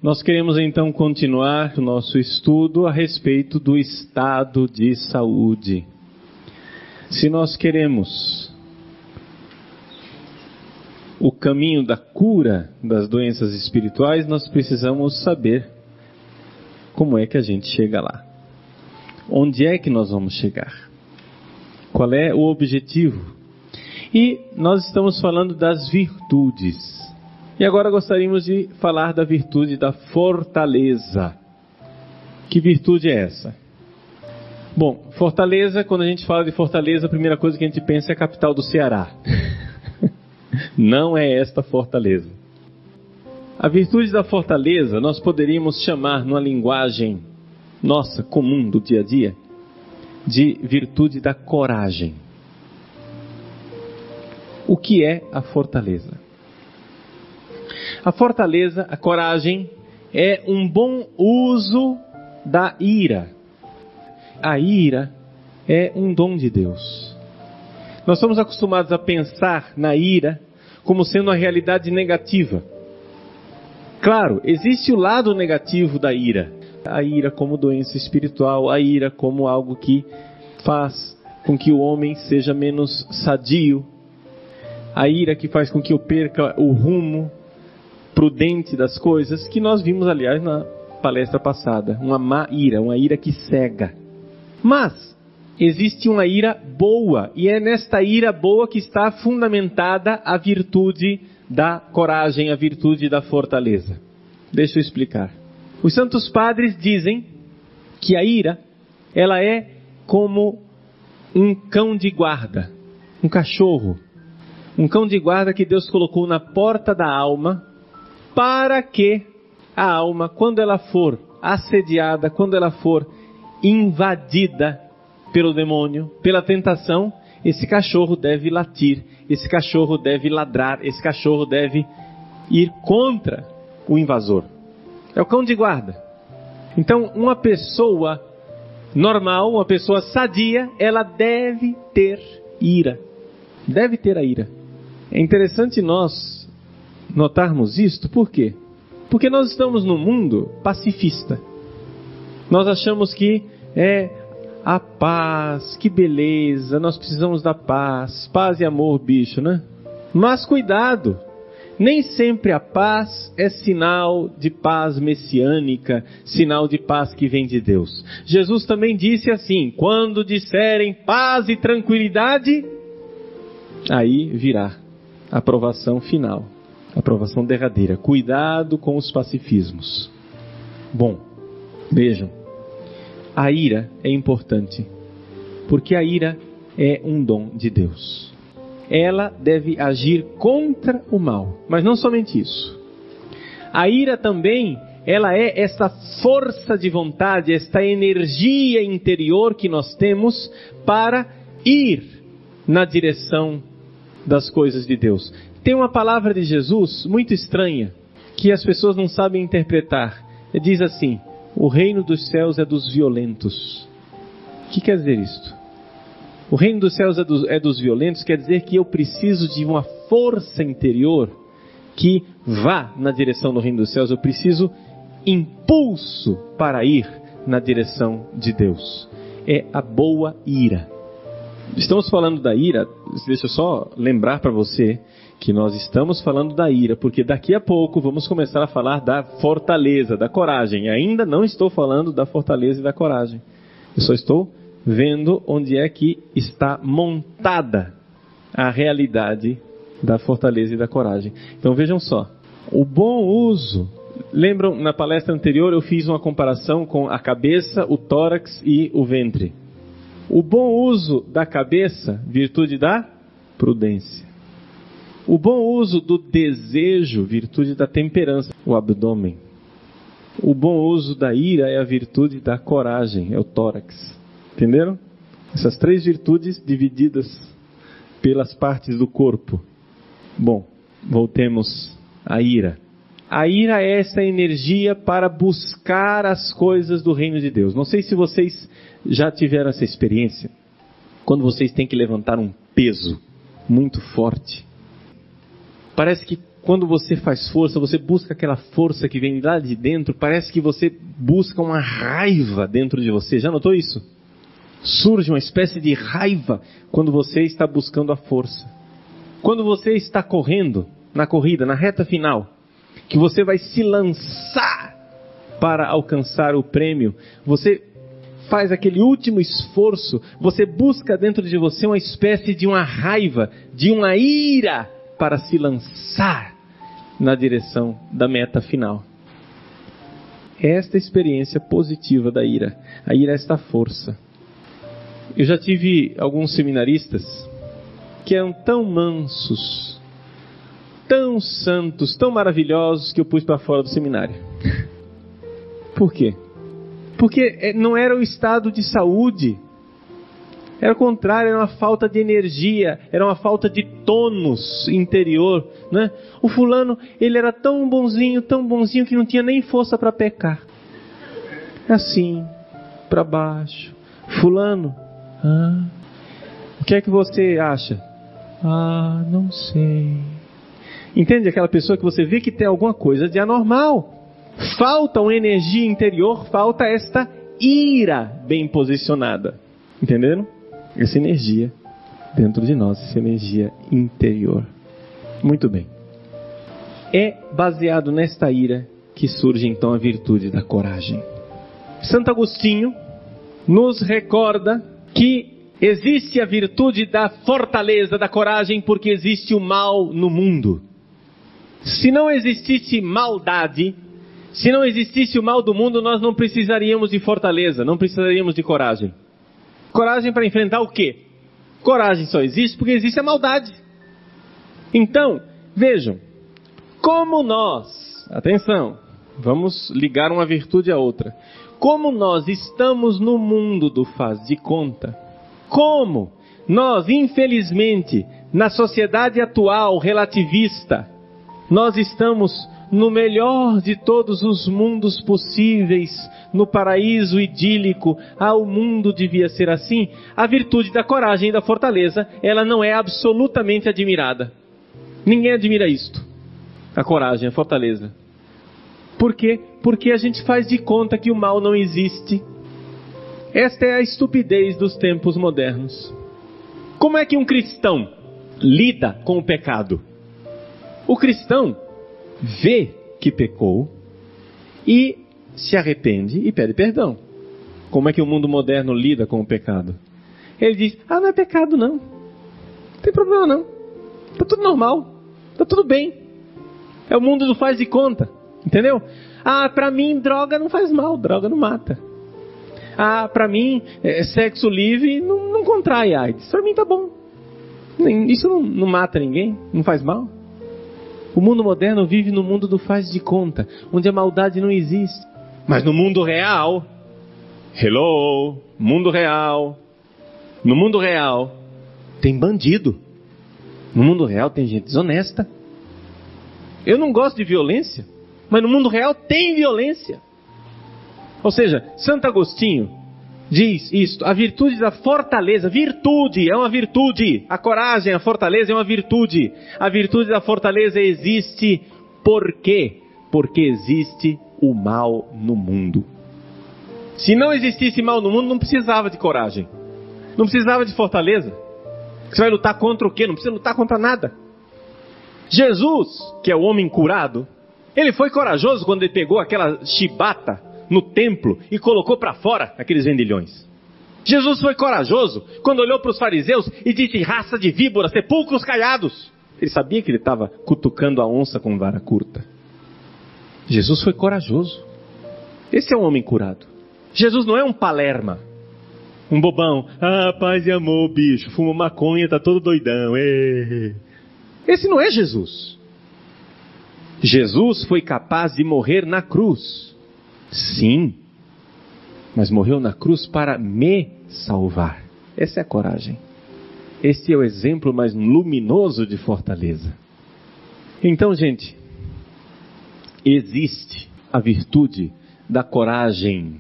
Nós queremos então continuar o nosso estudo a respeito do estado de saúde. Se nós queremos o caminho da cura das doenças espirituais, nós precisamos saber como é que a gente chega lá. Onde é que nós vamos chegar? Qual é o objetivo? E nós estamos falando das virtudes. E agora gostaríamos de falar da virtude da fortaleza. Que virtude é essa? Bom, Fortaleza, quando a gente fala de Fortaleza, a primeira coisa que a gente pensa é a capital do Ceará. Não é esta Fortaleza. A virtude da fortaleza nós poderíamos chamar, numa linguagem nossa, comum, do dia a dia, de virtude da coragem. O que é a fortaleza? A fortaleza, a coragem, é um bom uso da ira. A ira é um dom de Deus. Nós estamos acostumados a pensar na ira como sendo uma realidade negativa. Claro, existe o lado negativo da ira. A ira como doença espiritual, a ira como algo que faz com que o homem seja menos sadio. A ira que faz com que eu perca o rumo prudente das coisas, que nós vimos, aliás, na palestra passada. Uma má ira, uma ira que cega. Mas existe uma ira boa, e é nesta ira boa que está fundamentada a virtude da coragem, a virtude da fortaleza. Deixa eu explicar. Os santos padres dizem que a ira, ela é como um cão de guarda, um cachorro. Um cão de guarda que Deus colocou na porta da alma, para que a alma, quando ela for assediada, quando ela for invadida pelo demônio, pela tentação, esse cachorro deve latir, esse cachorro deve ladrar, esse cachorro deve ir contra o invasor. É o cão de guarda. Então, uma pessoa normal, uma pessoa sadia, ela deve ter ira. Deve ter a ira. É interessante nós notarmos isto, por quê? Porque nós estamos num mundo pacifista. Nós achamos que é a paz, que beleza, nós precisamos da paz, paz e amor, bicho, né? Mas cuidado, nem sempre a paz é sinal de paz messiânica, sinal de paz que vem de Deus. Jesus também disse assim: quando disserem paz e tranquilidade, aí virá a aprovação final, a aprovação derradeira. Cuidado com os pacifismos. Bom, vejam, a ira é importante, porque a ira é um dom de Deus. Ela deve agir contra o mal, mas não somente isso. A ira também, ela é essa força de vontade, esta energia interior que nós temos para ir na direção das coisas de Deus. Tem uma palavra de Jesus muito estranha, que as pessoas não sabem interpretar. Ele diz assim: o reino dos céus é dos violentos. O que quer dizer isto? O reino dos céus é dos violentos, quer dizer que eu preciso de uma força interior que vá na direção do reino dos céus. Eu preciso impulso para ir na direção de Deus. É a boa ira. Estamos falando da ira, deixa eu só lembrar para você que nós estamos falando da ira, porque daqui a pouco vamos começar a falar da fortaleza, da coragem. Ainda não estou falando da fortaleza e da coragem. Eu só estou vendo onde é que está montada a realidade da fortaleza e da coragem. Então vejam só, o bom uso, lembram, na palestra anterior eu fiz uma comparação com a cabeça, o tórax e o ventre. O bom uso da cabeça, virtude da prudência. O bom uso do desejo, virtude da temperança, o abdômen. O bom uso da ira é a virtude da coragem, é o tórax. Entenderam? Essas três virtudes divididas pelas partes do corpo. Bom, voltemos à ira. A ira é essa energia para buscar as coisas do reino de Deus. Não sei se vocês já tiveram essa experiência, quando vocês têm que levantar um peso muito forte. Parece que quando você faz força, você busca aquela força que vem lá de dentro, parece que você busca uma raiva dentro de você. Já notou isso? Surge uma espécie de raiva quando você está buscando a força. Quando você está correndo na corrida, na reta final, que você vai se lançar para alcançar o prêmio, você faz aquele último esforço, você busca dentro de você uma espécie de uma raiva, de uma ira, para se lançar na direção da meta final. Esta experiência positiva da ira. A ira é esta força. Eu já tive alguns seminaristas que eram tão mansos, tão santos, tão maravilhosos, que eu pus para fora do seminário. Por quê? Porque não era o estado de saúde. Era o contrário, era uma falta de energia, era uma falta de tônus interior, né? O fulano, ele era tão bonzinho que não tinha nem força para pecar. Assim, para baixo. Fulano, o que é que você acha? Não sei. Entende aquela pessoa que você vê que tem alguma coisa de anormal? Falta uma energia interior, falta esta ira bem posicionada. Entenderam? Essa energia dentro de nós, essa energia interior. Muito bem. É baseado nesta ira que surge então a virtude da coragem. Santo Agostinho nos recorda que existe a virtude da fortaleza, da coragem, porque existe o mal no mundo. Se não existisse maldade, se não existisse o mal do mundo, nós não precisaríamos de fortaleza, não precisaríamos de coragem. Coragem para enfrentar o quê? Coragem só existe porque existe a maldade. Então, vejam, como nós, atenção, vamos ligar uma virtude à outra. Como nós estamos no mundo do faz de conta, como nós, infelizmente, na sociedade atual relativista, nós estamos no melhor de todos os mundos possíveis, no paraíso idílico, o mundo devia ser assim, a virtude da coragem e da fortaleza, ela não é absolutamente admirada. Ninguém admira isto, a coragem, a fortaleza. Por quê? Porque a gente faz de conta que o mal não existe. Esta é a estupidez dos tempos modernos. Como é que um cristão lida com o pecado? O cristão vê que pecou e se arrepende e pede perdão. Como é que o mundo moderno lida com o pecado? Ele diz, não é pecado não. Não tem problema não. Está tudo normal. Está tudo bem. É o mundo do faz de conta. Entendeu? Para mim droga não faz mal, droga não mata. Para mim sexo livre não contrai AIDS. Para mim tá bom. Isso não mata ninguém, não faz mal. O mundo moderno vive no mundo do faz de conta, onde a maldade não existe. Mas no mundo real, mundo real, no mundo real tem bandido. No mundo real tem gente desonesta. Eu não gosto de violência, mas no mundo real tem violência. Ou seja, Santo Agostinho diz isto, a virtude da fortaleza, virtude é uma virtude, a coragem, a fortaleza é uma virtude. A virtude da fortaleza existe por quê? Porque existe o mal no mundo. Se não existisse mal no mundo, não precisava de coragem, não precisava de fortaleza. Você vai lutar contra o quê? Não precisa lutar contra nada. Jesus, que é o homem curado, ele foi corajoso quando ele pegou aquela chibata no templo e colocou para fora aqueles vendilhões. Jesus foi corajoso quando olhou para os fariseus e disse, raça de víboras, sepulcros caiados. Ele sabia que ele estava cutucando a onça com vara curta. Jesus foi corajoso. Esse é um homem curado. Jesus não é um palerma, um bobão. Paz e amor, bicho, fuma maconha, tá todo doidão. Esse não é Jesus. Jesus foi capaz de morrer na cruz. Sim, mas morreu na cruz para me salvar. Essa é a coragem. Este é o exemplo mais luminoso de fortaleza. Então, gente, existe a virtude da coragem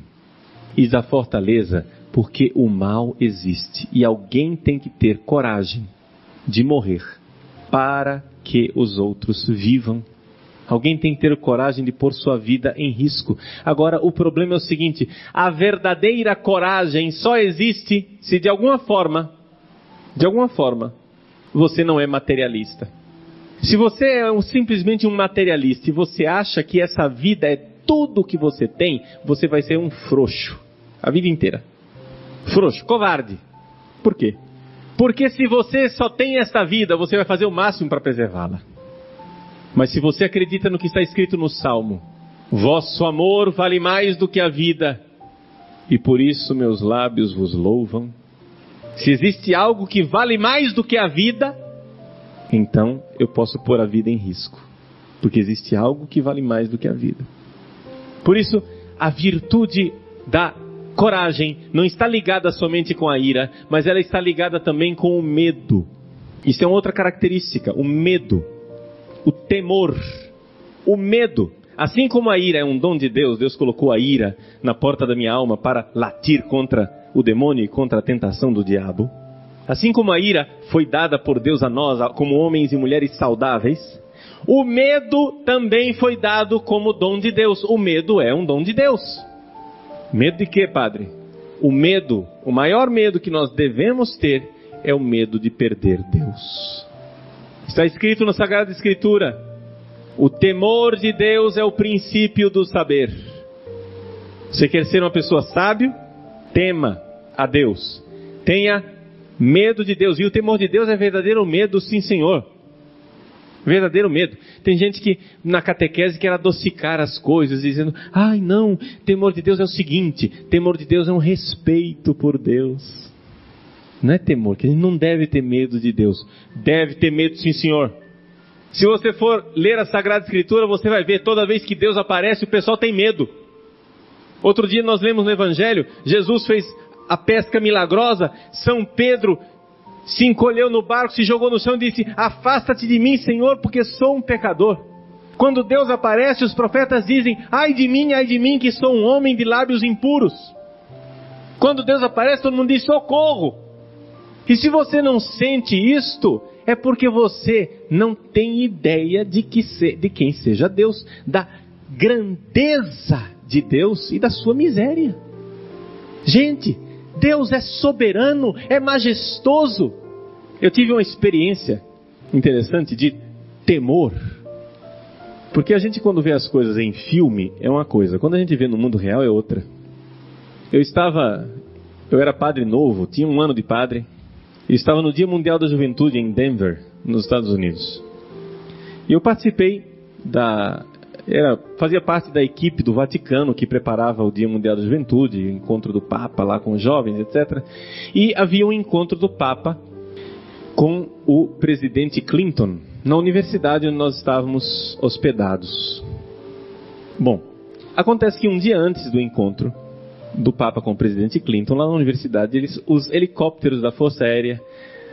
e da fortaleza porque o mal existe. E alguém tem que ter coragem de morrer para que os outros vivam. Alguém tem que ter coragem de pôr sua vida em risco. Agora, o problema é o seguinte: a verdadeira coragem só existe se de alguma forma, você não é materialista. Se você é simplesmente um materialista e você acha que essa vida é tudo o que você tem, você vai ser um frouxo a vida inteira. Frouxo, covarde. Por quê? Porque se você só tem esta vida, você vai fazer o máximo para preservá-la. Mas se você acredita no que está escrito no Salmo, vosso amor vale mais do que a vida, e por isso meus lábios vos louvam. Se existe algo que vale mais do que a vida, então eu posso pôr a vida em risco, porque existe algo que vale mais do que a vida. Por isso, a virtude da coragem não está ligada somente com a ira, mas ela está ligada também com o medo. Isso é uma outra característica, o medo, o temor, o medo. Assim como a ira é um dom de Deus, Deus colocou a ira na porta da minha alma para latir contra o demônio e contra a tentação do diabo. Assim como a ira foi dada por Deus a nós, como homens e mulheres saudáveis, o medo também foi dado como dom de Deus. O medo é um dom de Deus. Medo de quê, padre? O medo, o maior medo que nós devemos ter é o medo de perder Deus. Está escrito na Sagrada Escritura: o temor de Deus é o princípio do saber. Você quer ser uma pessoa sábia? Tema a Deus. Tenha medo de Deus. E o temor de Deus é verdadeiro medo, sim, Senhor. Verdadeiro medo. Tem gente que na catequese quer adocicar as coisas, dizendo: ai não, temor de Deus é o seguinte, temor de Deus é um respeito por Deus. Não é temor, que a gente não deve ter medo de Deus. Deve ter medo, sim, Senhor. Se você for ler a Sagrada Escritura, você vai ver, toda vez que Deus aparece, o pessoal tem medo. Outro dia nós lemos no Evangelho, Jesus fez a pesca milagrosa, São Pedro se encolheu no barco, se jogou no chão e disse: afasta-te de mim, Senhor, porque sou um pecador. Quando Deus aparece, os profetas dizem: ai de mim, que sou um homem de lábios impuros. Quando Deus aparece, todo mundo diz: socorro. E se você não sente isto, é porque você não tem ideia de quem seja Deus, da grandeza de Deus e da sua miséria. Gente, Deus é soberano, é majestoso. Eu tive uma experiência interessante de temor. Porque a gente, quando vê as coisas em filme, é uma coisa. Quando a gente vê no mundo real, é outra. Eu era padre novo, tinha 1 ano de padre. E estava no Dia Mundial da Juventude em Denver, nos Estados Unidos. E eu participei fazia parte da equipe do Vaticano que preparava o Dia Mundial da Juventude, o encontro do Papa lá com os jovens, etc. E havia um encontro do Papa com o presidente Clinton, na universidade onde nós estávamos hospedados. Bom, acontece que um dia antes do encontro do Papa com o presidente Clinton, lá na universidade, os helicópteros da Força Aérea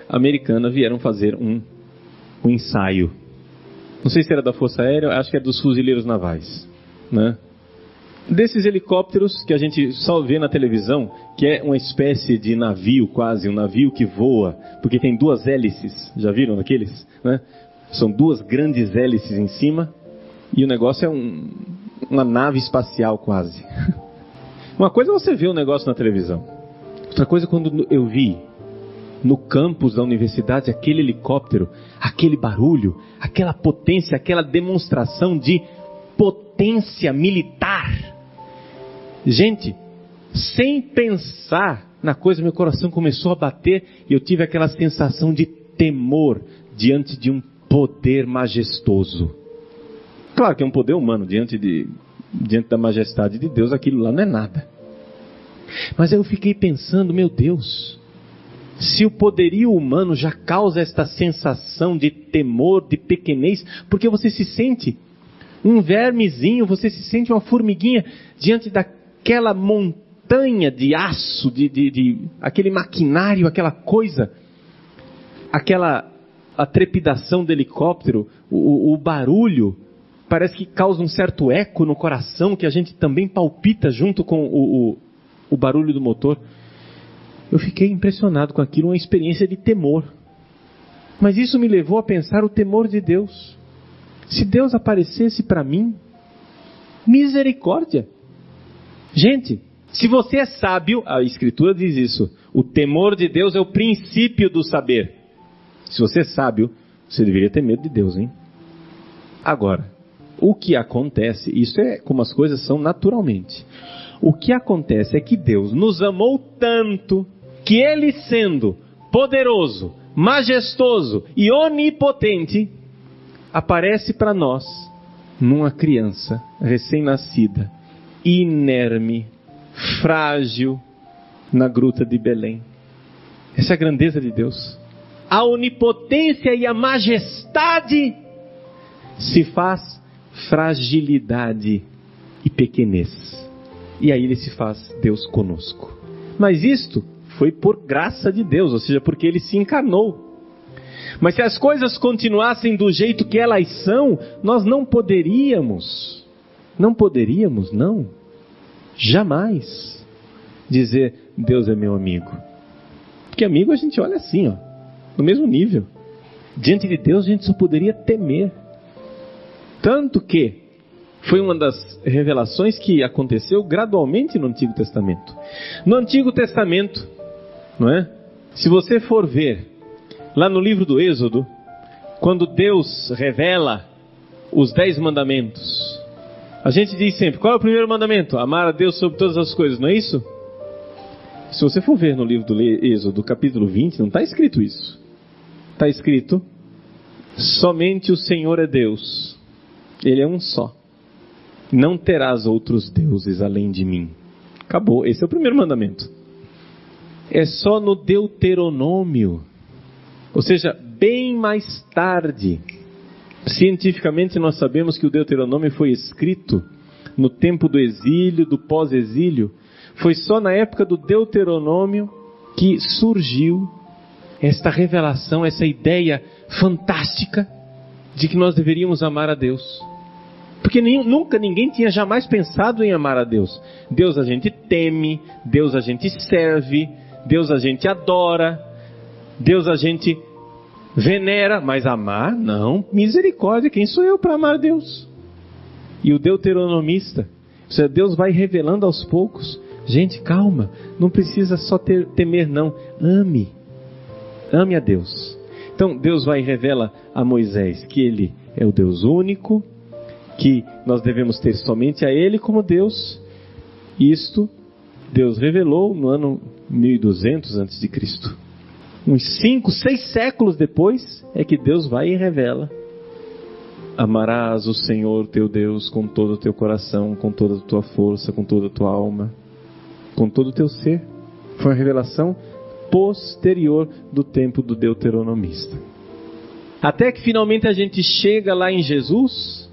Americana vieram fazer um ensaio. Não sei se era da Força Aérea, acho que era dos fuzileiros navais, né? Desses helicópteros que a gente só vê na televisão, que é uma espécie de navio quase, um navio que voa, porque tem 2 hélices, já viram aqueles? Né? São 2 grandes hélices em cima, e o negócio é uma nave espacial quase. Uma coisa é você ver o negócio na televisão, outra coisa é quando eu vi no campus da universidade aquele helicóptero, aquele barulho, aquela potência, aquela demonstração de potência militar. Gente, sem pensar na coisa, meu coração começou a bater e eu tive aquela sensação de temor diante de um poder majestoso. Claro que é um poder humano, diante da majestade de Deus, aquilo lá não é nada. Mas eu fiquei pensando, meu Deus, se o poderio humano já causa esta sensação de temor, de pequenez, porque você se sente um vermezinho, você se sente uma formiguinha diante daquela montanha de aço, aquele maquinário, aquela coisa, a trepidação do helicóptero, o barulho, parece que causa um certo eco no coração, que a gente também palpita junto com o barulho do motor. Eu fiquei impressionado com aquilo, uma experiência de temor. Mas isso me levou a pensar o temor de Deus. Se Deus aparecesse para mim, misericórdia. Gente, se você é sábio, a Escritura diz isso, o temor de Deus é o princípio do saber. Se você é sábio, você deveria ter medo de Deus, hein? Agora, o que acontece, isso é como as coisas são naturalmente. O que acontece é que Deus nos amou tanto que Ele, sendo poderoso, majestoso e onipotente, aparece para nós numa criança recém-nascida, inerme, frágil, na gruta de Belém. Essa é a grandeza de Deus. A onipotência e a majestade se faz fragilidade e pequenez. E aí Ele se faz Deus conosco. Mas isto foi por graça de Deus, ou seja, porque Ele se encarnou. Mas se as coisas continuassem do jeito que elas são, nós não poderíamos, jamais dizer, Deus é meu amigo. Porque amigo a gente olha assim, ó, no mesmo nível. Diante de Deus a gente só poderia temer. Tanto que foi uma das revelações que aconteceu gradualmente no Antigo Testamento. No Antigo Testamento, não é? Se você for ver lá no livro do Êxodo, quando Deus revela os 10 mandamentos, a gente diz sempre, qual é o primeiro mandamento? Amar a Deus sobre todas as coisas, não é isso? Se você for ver no livro do Êxodo, capítulo 20, não está escrito isso. Está escrito, somente o Senhor é Deus. Ele é um só. Não terás outros deuses além de mim. Acabou, esse é o primeiro mandamento. É só no Deuteronômio, ou seja, bem mais tarde. Cientificamente nós sabemos que o Deuteronômio foi escrito no tempo do exílio, do pós-exílio. Foi só na época do Deuteronômio que surgiu esta revelação, essa ideia fantástica de que nós deveríamos amar a Deus. Porque nunca ninguém tinha jamais pensado em amar a Deus. Deus a gente teme, Deus a gente serve, Deus a gente adora, Deus a gente venera, mas amar, não, misericórdia, quem sou eu para amar a Deus? E o deuteronomista, ou seja, Deus vai revelando aos poucos, gente, calma, não precisa só temer não, ame a Deus. Então Deus vai e revela a Moisés que Ele é o Deus único, que nós devemos ter somente a Ele como Deus. Isto Deus revelou no ano 1200 a.C. Uns 5, 6 séculos depois é que Deus vai e revela: amarás o Senhor teu Deus com todo o teu coração, com toda a tua força, com toda a tua alma, com todo o teu ser. Foi uma revelação posterior do tempo do deuteronomista. Até que finalmente a gente chega lá em Jesus,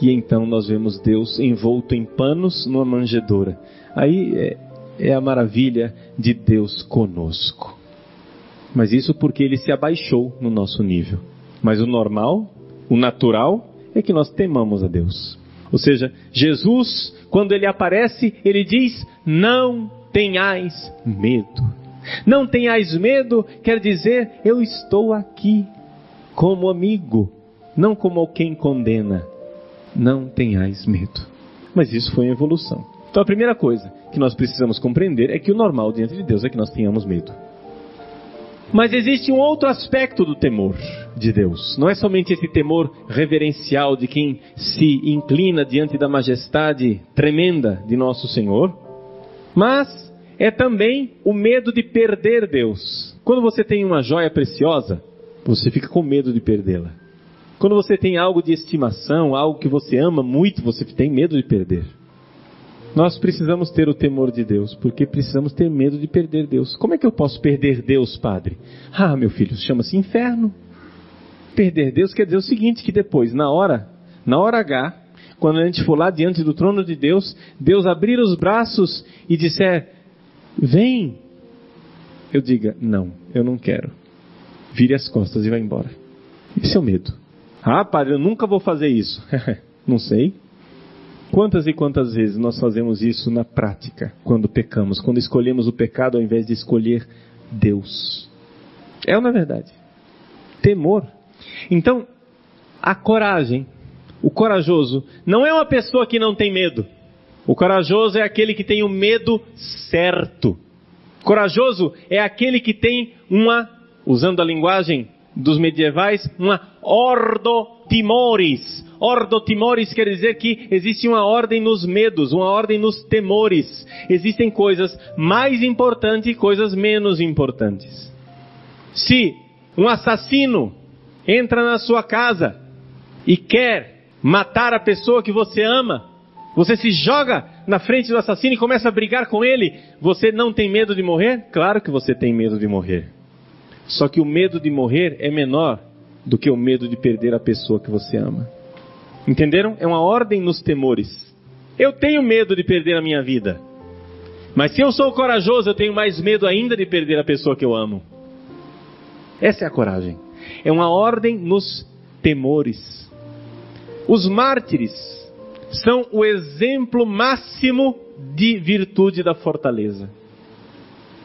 e então nós vemos Deus envolto em panos numa manjedoura. Aí é a maravilha de Deus conosco. Mas isso porque Ele se abaixou no nosso nível. Mas o normal, o natural, é que nós temamos a Deus. Ou seja, Jesus, quando Ele aparece, Ele diz: não tenhais medo. Não tenhais medo quer dizer, eu estou aqui como amigo, não como quem condena. Não tenhais medo. Mas isso foi uma evolução. Então a primeira coisa que nós precisamos compreender é que o normal diante de Deus é que nós tenhamos medo. Mas existe um outro aspecto do temor de Deus. Não é somente esse temor reverencial de quem se inclina diante da majestade tremenda de nosso Senhor, mas é também o medo de perder Deus. Quando você tem uma joia preciosa, você fica com medo de perdê-la. Quando você tem algo de estimação, algo que você ama muito, você tem medo de perder. Nós precisamos ter o temor de Deus, porque precisamos ter medo de perder Deus. Como é que eu posso perder Deus, Padre? Ah, meu filho, chama-se inferno. Perder Deus quer dizer o seguinte, que depois, na hora H, quando a gente for lá diante do trono de Deus, Deus abrir os braços e disser: vem. Eu diga: não, eu não quero. Vire as costas e vá embora. Esse é o medo. Ah, Padre, eu nunca vou fazer isso. Não sei. Quantas e quantas vezes nós fazemos isso na prática, quando pecamos, quando escolhemos o pecado ao invés de escolher Deus? É ou não é verdade? temor. Então, a coragem, o corajoso, não é uma pessoa que não tem medo. O corajoso é aquele que tem o medo certo. O corajoso é aquele que tem usando a linguagem dos medievais, uma ordo timoris. Ordo timoris quer dizer que existe uma ordem nos medos, uma ordem nos temores. Existem coisas mais importantes e coisas menos importantes. Se um assassino entra na sua casa e quer matar a pessoa que você ama, você se joga na frente do assassino e começa a brigar com ele, você não tem medo de morrer? Claro que você tem medo de morrer. Só que o medo de morrer é menor do que o medo de perder a pessoa que você ama. Entenderam? É uma ordem nos temores. Eu tenho medo de perder a minha vida. Mas se eu sou corajoso, eu tenho mais medo ainda de perder a pessoa que eu amo. Essa é a coragem. É uma ordem nos temores. Os mártires são o exemplo máximo de virtude da fortaleza.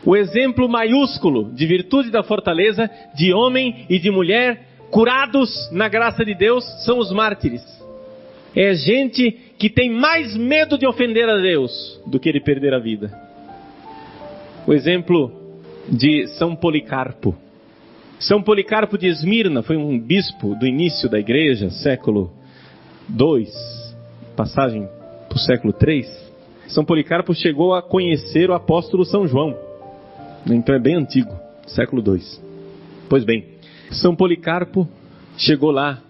O exemplo maiúsculo de virtude da fortaleza, de homem e de mulher curados na graça de Deus, são os mártires. É gente que tem mais medo de ofender a Deus do que de perder a vida. O exemplo de São Policarpo. São Policarpo de Esmirna foi um bispo do início da igreja, século II, passagem para o século III. São Policarpo chegou a conhecer o apóstolo São João. Então é bem antigo, século II. Pois bem, São Policarpo chegou lá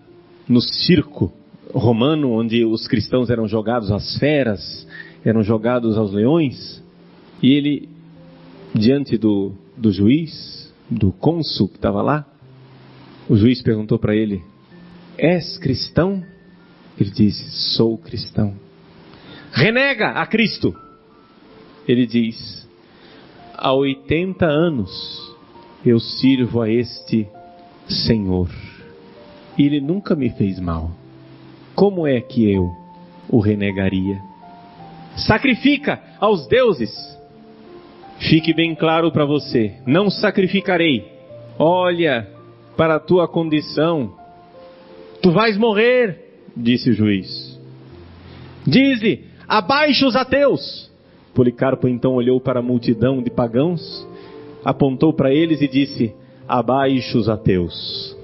no circo romano, onde os cristãos eram jogados às feras, eram jogados aos leões, e ele, diante do juiz, do cônsul que estava lá, o juiz perguntou para ele: és cristão? Ele disse: sou cristão. Renega a Cristo. Ele diz: há 80 anos eu sirvo a este Senhor e Ele nunca me fez mal. Como é que eu o renegaria? Sacrifica aos deuses. Fique bem claro para você: não sacrificarei. Olha para a tua condição. Tu vais morrer, disse o juiz. Dize: abaixo os ateus. Policarpo então olhou para a multidão de pagãos, apontou para eles e disse: abaixo os ateus.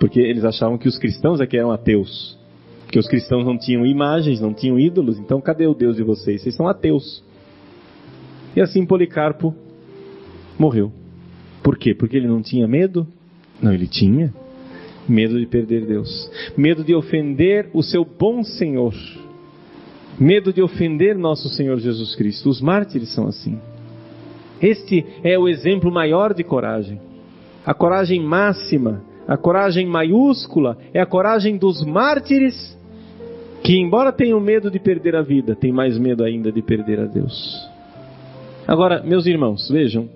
Porque eles achavam que os cristãos é que eram ateus. Porque os cristãos não tinham imagens, não tinham ídolos. Então cadê o Deus de vocês? Vocês são ateus. E assim Policarpo morreu. Por quê? Porque ele não tinha medo? Não, ele tinha medo de perder Deus. Medo de ofender o seu bom Senhor. Medo de ofender nosso Senhor Jesus Cristo. Os mártires são assim. Este é o exemplo maior de coragem. A coragem máxima, a coragem maiúscula, é a coragem dos mártires, que embora tenham medo de perder a vida, têm mais medo ainda de perder a Deus. Agora, meus irmãos, vejam,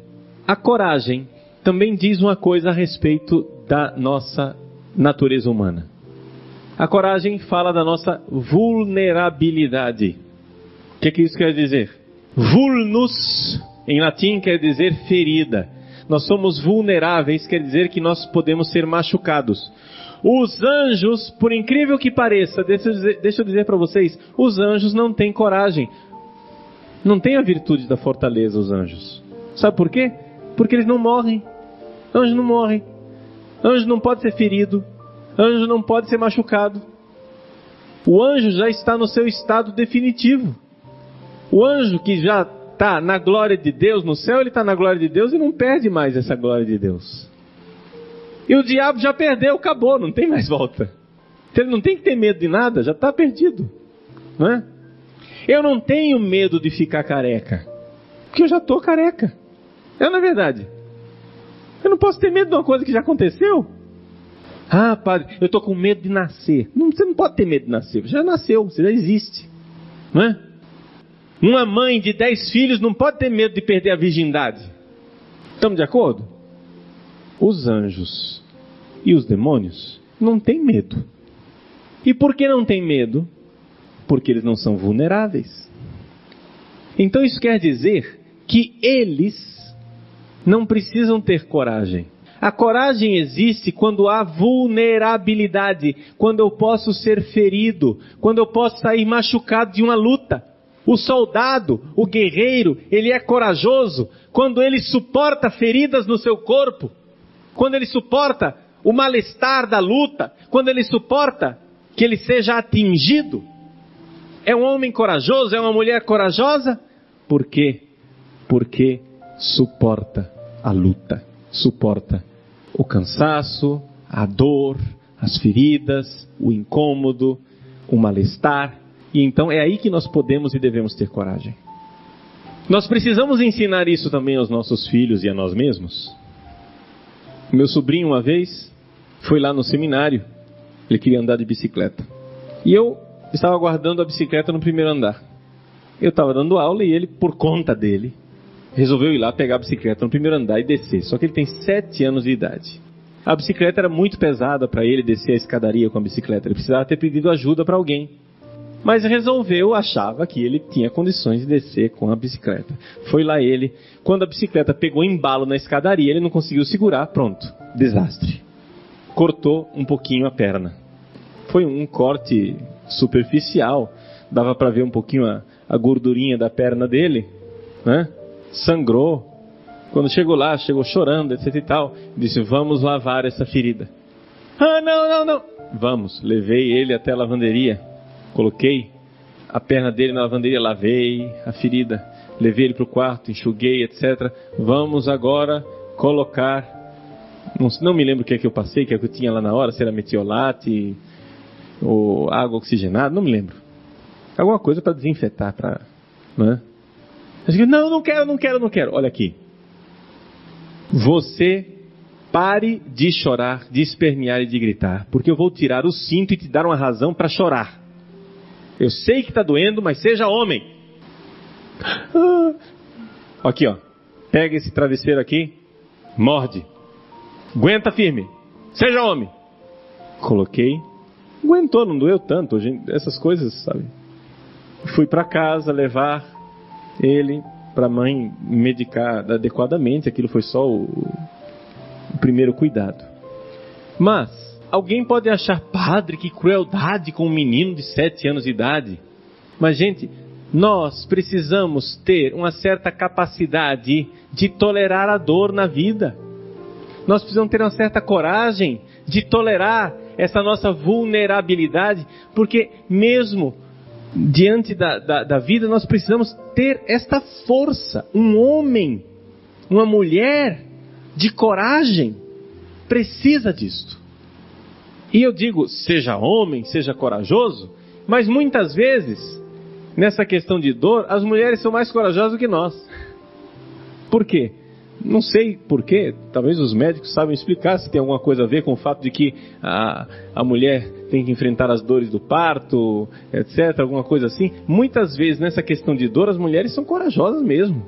a coragem também diz uma coisa a respeito da nossa natureza humana. A coragem fala da nossa vulnerabilidade. O que isso quer dizer? Vulnus, em latim, quer dizer ferida. Nós somos vulneráveis, quer dizer que nós podemos ser machucados. Os anjos, por incrível que pareça, deixa eu dizer para vocês, os anjos não têm coragem. Não têm a virtude da fortaleza, os anjos. Sabe por quê? Porque eles não morrem. Anjo não morre. Anjo não pode ser ferido. Anjo não pode ser machucado. O anjo já está no seu estado definitivo. O anjo que já está na glória de Deus, no céu ele está na glória de Deus e não perde mais essa glória de Deus. E o diabo já perdeu, acabou, não tem mais volta. Então ele não tem que ter medo de nada, já está perdido. Não é? Eu não tenho medo de ficar careca, porque eu já estou careca. É na verdade. Eu não posso ter medo de uma coisa que já aconteceu. Ah, padre, eu estou com medo de nascer. Não, você não pode ter medo de nascer, você já nasceu, você já existe. Não é? Uma mãe de 10 filhos não pode ter medo de perder a virgindade. Estamos de acordo? Os anjos e os demônios não têm medo. E por que não têm medo? Porque eles não são vulneráveis. Então isso quer dizer que eles não precisam ter coragem. A coragem existe quando há vulnerabilidade, quando eu posso ser ferido, quando eu posso sair machucado de uma luta. O soldado, o guerreiro, ele é corajoso quando ele suporta feridas no seu corpo, quando ele suporta o mal-estar da luta, quando ele suporta que ele seja atingido. É um homem corajoso, é uma mulher corajosa? Por quê? Porque suporta a luta, suporta o cansaço, a dor, as feridas, o incômodo, o mal-estar. E então é aí que nós podemos e devemos ter coragem. Nós precisamos ensinar isso também aos nossos filhos e a nós mesmos. Meu sobrinho uma vez foi lá no seminário, ele queria andar de bicicleta. E eu estava guardando a bicicleta no primeiro andar. Eu estava dando aula e ele, por conta dele, resolveu ir lá pegar a bicicleta no primeiro andar e descer. Só que ele tem 7 anos de idade. A bicicleta era muito pesada para ele descer a escadaria com a bicicleta. Ele precisava ter pedido ajuda para alguém. Mas resolveu, achava que ele tinha condições de descer com a bicicleta. Foi lá ele. Quando a bicicleta pegou embalo na escadaria, ele não conseguiu segurar. Pronto, desastre. Cortou um pouquinho a perna. Foi um corte superficial. Dava para ver um pouquinho a gordurinha da perna dele, né? Sangrou. Quando chegou lá, chegou chorando, etc e tal. Disse, vamos lavar essa ferida. Ah, não. Vamos, levei ele até a lavanderia. Coloquei a perna dele na lavanderia, lavei a ferida. Levei ele para o quarto, enxuguei, etc. Vamos agora colocar... Não me lembro o que é que eu passei, o que é que eu tinha lá na hora. Se era metiolate ou água oxigenada, não me lembro. Alguma coisa para desinfetar, né? Eu digo, não quero. Olha aqui. Você pare de chorar, de espernear e de gritar, porque eu vou tirar o cinto e te dar uma razão para chorar. Eu sei que está doendo, mas seja homem. Aqui, ó. Pega esse travesseiro aqui, morde. Aguenta firme. Seja homem. Coloquei. Aguentou, não doeu tanto. Essas coisas, sabe? Fui para casa levar ele para a mãe medicar adequadamente. Aquilo foi só o primeiro cuidado. Mas alguém pode achar, padre, que crueldade com um menino de 7 anos de idade. Mas, gente, nós precisamos ter uma certa capacidade de tolerar a dor na vida. Nós precisamos ter uma certa coragem de tolerar essa nossa vulnerabilidade, porque mesmo diante da vida, nós precisamos ter esta força. Um homem, uma mulher de coragem precisa disto. E eu digo, seja homem, seja corajoso, mas muitas vezes, nessa questão de dor, as mulheres são mais corajosas do que nós. Por quê? Não sei por quê, talvez os médicos saibam explicar se tem alguma coisa a ver com o fato de que a mulher tem que enfrentar as dores do parto, etc., alguma coisa assim. Muitas vezes, nessa questão de dor, as mulheres são corajosas mesmo.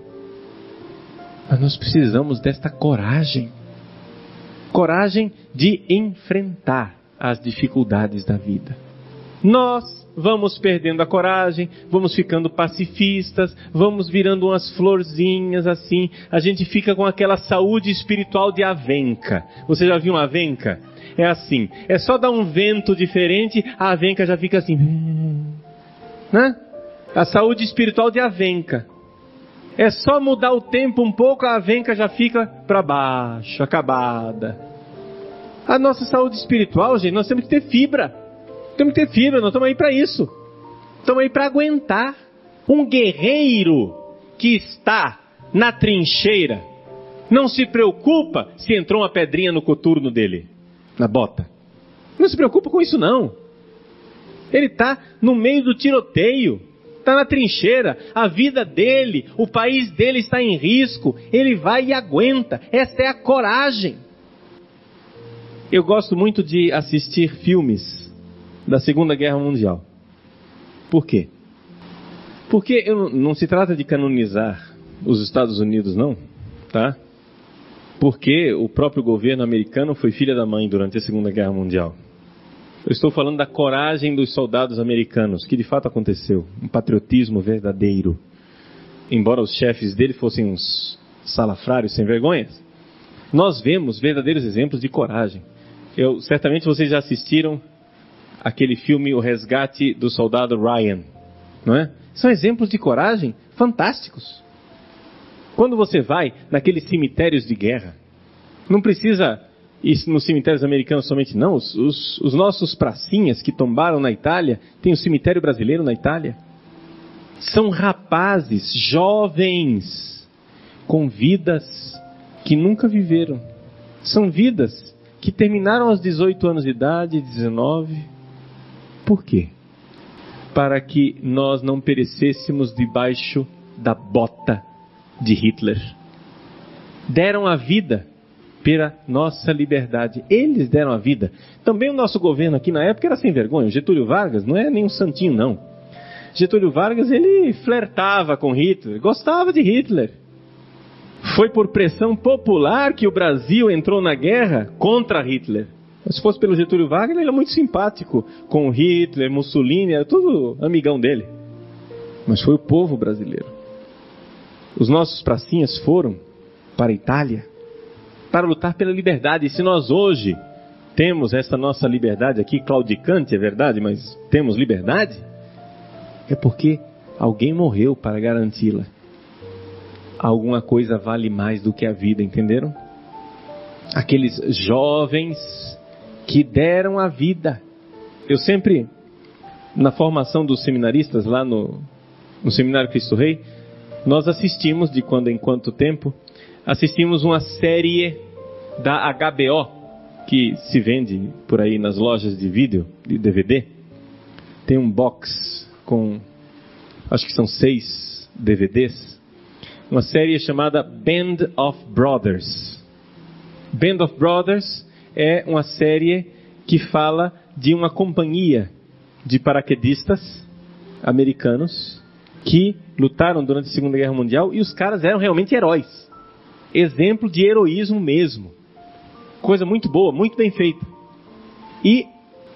Mas nós precisamos desta coragem. Coragem de enfrentar as dificuldades da vida. Nós vamos perdendo a coragem, vamos ficando pacifistas, vamos virando umas florzinhas assim, a gente fica com aquela saúde espiritual de avenca. Você já viu uma avenca? É assim, é só dar um vento diferente, a avenca já fica assim, né? A saúde espiritual de avenca. É só mudar o tempo um pouco, a avenca já fica para baixo, acabada. A nossa saúde espiritual, gente, nós temos que ter fibra. Temos que ter fibra, nós estamos aí para isso. Estamos aí para aguentar. Um guerreiro que está na trincheira não se preocupa se entrou uma pedrinha no coturno dele, na bota. Não se preocupa com isso não. Ele está no meio do tiroteio, está na trincheira, a vida dele, o país dele está em risco, ele vai e aguenta. Essa é a coragem. Eu gosto muito de assistir filmes da Segunda Guerra Mundial. Por quê? Porque não se trata de canonizar os Estados Unidos, não, tá? Porque o próprio governo americano foi filha da mãe durante a Segunda Guerra Mundial. Eu estou falando da coragem dos soldados americanos, que de fato aconteceu, um patriotismo verdadeiro. Embora os chefes dele fossem uns salafrários sem vergonhas, Nós vemos verdadeiros exemplos de coragem. Certamente vocês já assistiram aquele filme O Resgate do Soldado Ryan, não é? São exemplos de coragem fantásticos. Quando você vai naqueles cemitérios de guerra, não precisa ir nos cemitérios americanos somente não, os nossos pracinhas que tombaram na Itália, tem o cemitério brasileiro na Itália. São rapazes, jovens, com vidas que nunca viveram. São vidas que terminaram aos 18 anos de idade, 19. Por quê? Para que nós não perecêssemos debaixo da bota de Hitler. Deram a vida pela nossa liberdade. Eles deram a vida. Também o nosso governo aqui na época era sem vergonha. O Getúlio Vargas não é nenhum santinho, não. Getúlio Vargas, ele flertava com Hitler, gostava de Hitler. Foi por pressão popular que o Brasil entrou na guerra contra Hitler. Se fosse pelo Getúlio Vargas, ele era muito simpático com Hitler, Mussolini, era tudo amigão dele. Mas foi o povo brasileiro. Os nossos pracinhas foram para a Itália para lutar pela liberdade. E se nós hoje temos essa nossa liberdade aqui, claudicante, é verdade, mas temos liberdade, é porque alguém morreu para garanti-la. Alguma coisa vale mais do que a vida, entenderam? Aqueles jovens que deram a vida. Eu sempre, na formação dos seminaristas lá no Seminário Cristo Rei, nós assistimos, de quando em quanto tempo, assistimos uma série da HBO, que se vende por aí nas lojas de vídeo, de DVD. Tem um box com, acho que são 6 DVDs. Uma série chamada Band of Brothers. Band of Brothers é uma série que fala de uma companhia de paraquedistas americanos que lutaram durante a Segunda Guerra Mundial e os caras eram realmente heróis. Exemplo de heroísmo mesmo. Coisa muito boa, muito bem feita. E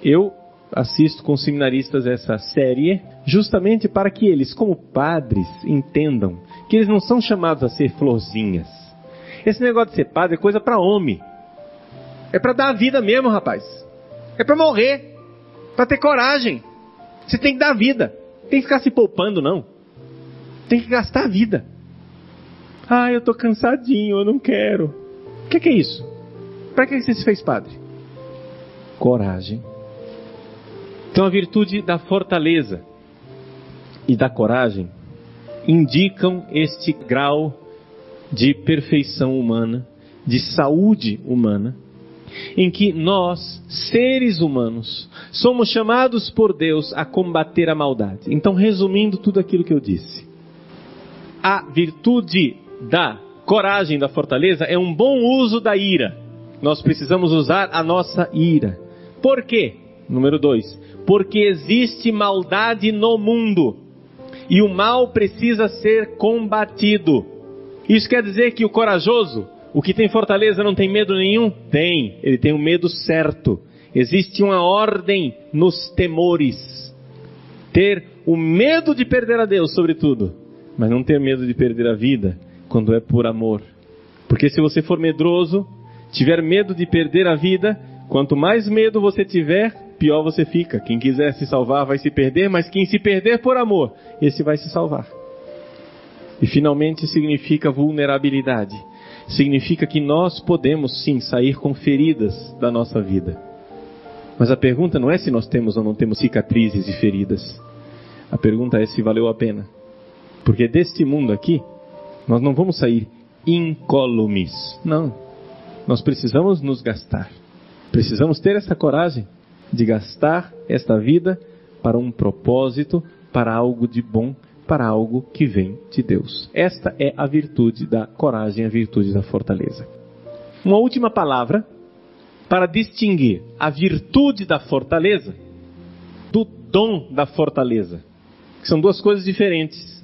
eu assisto com os seminaristas essa série justamente para que eles, como padres, entendam que eles não são chamados a ser florzinhas. Esse negócio de ser padre é coisa para homem. É para dar a vida mesmo, rapaz. É para morrer. Para ter coragem. Você tem que dar a vida. Não tem que ficar se poupando, não. Tem que gastar a vida. Ah, eu estou cansadinho, eu não quero. O que é isso? Para que você se fez padre? Coragem. Então a virtude da fortaleza e da coragem indicam este grau de perfeição humana, de saúde humana, em que nós, seres humanos, somos chamados por Deus a combater a maldade. Então, resumindo tudo aquilo que eu disse, a virtude da coragem, da fortaleza, é um bom uso da ira. Nós precisamos usar a nossa ira. Por quê? Número 2. Porque existe maldade no mundo. E o mal precisa ser combatido. Isso quer dizer que o corajoso, o que tem fortaleza, não tem medo nenhum? Tem. Ele tem o medo certo. Existe uma ordem nos temores. Ter o medo de perder a Deus, sobretudo. Mas não ter medo de perder a vida, quando é por amor. Porque se você for medroso, tiver medo de perder a vida, quanto mais medo você tiver, pior você fica. Quem quiser se salvar vai se perder, mas quem se perder por amor, esse vai se salvar. E finalmente significa vulnerabilidade. Significa que nós podemos sim sair com feridas da nossa vida. Mas a pergunta não é se nós temos ou não temos cicatrizes e feridas. A pergunta é se valeu a pena. Porque deste mundo aqui, nós não vamos sair incólumes. Não. Nós precisamos nos gastar. Precisamos ter essa coragem de gastar esta vida para um propósito, para algo de bom, para algo que vem de Deus. Esta é a virtude da coragem, a virtude da fortaleza. Uma última palavra para distinguir a virtude da fortaleza do dom da fortaleza, que são duas coisas diferentes.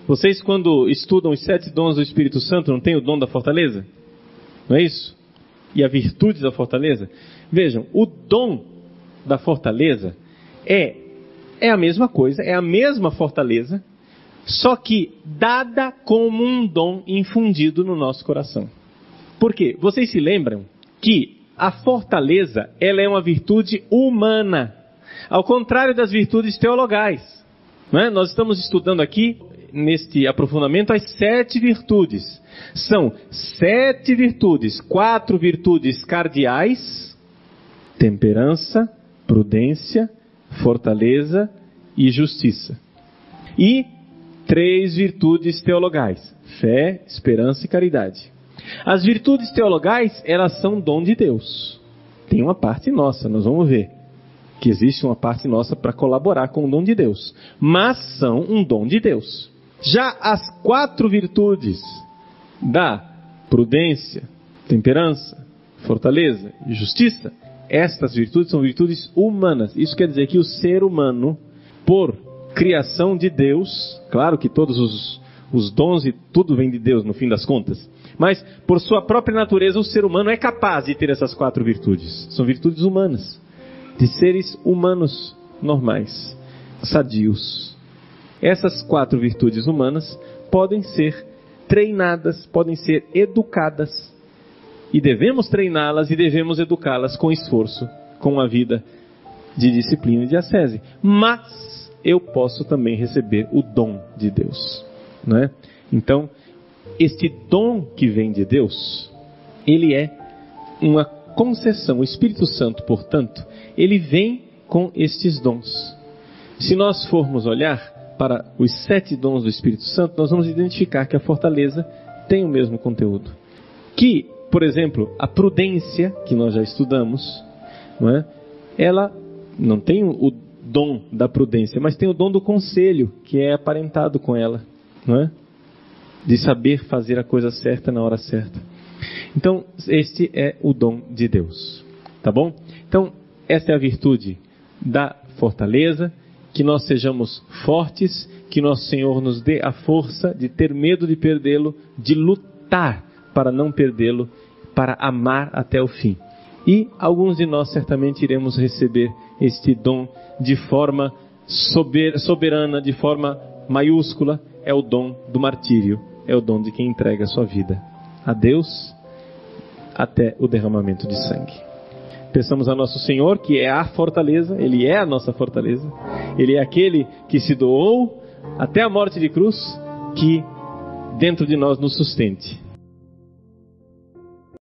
Vocês, quando estudam os 7 dons do Espírito Santo, não tem o dom da fortaleza? Não é isso? E a virtude da fortaleza? Vejam, o dom da fortaleza é a mesma coisa, é a mesma fortaleza, só que dada como um dom infundido no nosso coração. Por quê? Vocês se lembram que a fortaleza, ela é uma virtude humana, ao contrário das virtudes teologais. Não é? Nós estamos estudando aqui, neste aprofundamento, as 7 virtudes. São 7 virtudes, 4 virtudes cardeais: temperança, prudência, fortaleza e justiça. E 3 virtudes teologais: fé, esperança e caridade. As virtudes teologais, elas são dom de Deus. Tem uma parte nossa, nós vamos ver que existe uma parte nossa para colaborar com o dom de Deus. Mas são um dom de Deus. Já as 4 virtudes da prudência, temperança, fortaleza e justiça, estas virtudes são virtudes humanas. Isso quer dizer que o ser humano, por criação de Deus, claro que todos os dons e tudo vem de Deus no fim das contas, mas por sua própria natureza o ser humano é capaz de ter essas 4 virtudes. São virtudes humanas, de seres humanos normais, sadios. Essas 4 virtudes humanas podem ser treinadas, podem ser educadas, e devemos treiná-las e devemos educá-las com esforço, com uma vida de disciplina e de ascese. Mas eu posso também receber o dom de Deus, não é? Então, este dom que vem de Deus, ele é uma concessão. O Espírito Santo, portanto, ele vem com estes dons. Se nós formos olhar para os 7 dons do Espírito Santo, nós vamos identificar que a fortaleza tem o mesmo conteúdo. Que, por exemplo, a prudência, que nós já estudamos, não é? Ela não tem o dom da prudência, mas tem o dom do conselho, que é aparentado com ela, não é? De saber fazer a coisa certa na hora certa. Então, este é o dom de Deus. Tá bom? Então, esta é a virtude da fortaleza. Que nós sejamos fortes, que nosso Senhor nos dê a força de ter medo de perdê-lo, de lutar para não perdê-lo, para amar até o fim. E alguns de nós certamente iremos receber este dom de forma soberana, de forma maiúscula. É o dom do martírio, é o dom de quem entrega a sua vida a Deus até o derramamento de sangue. Peçamos a nosso Senhor, que é a fortaleza, Ele é a nossa fortaleza, Ele é aquele que se doou até a morte de cruz, que dentro de nós nos sustente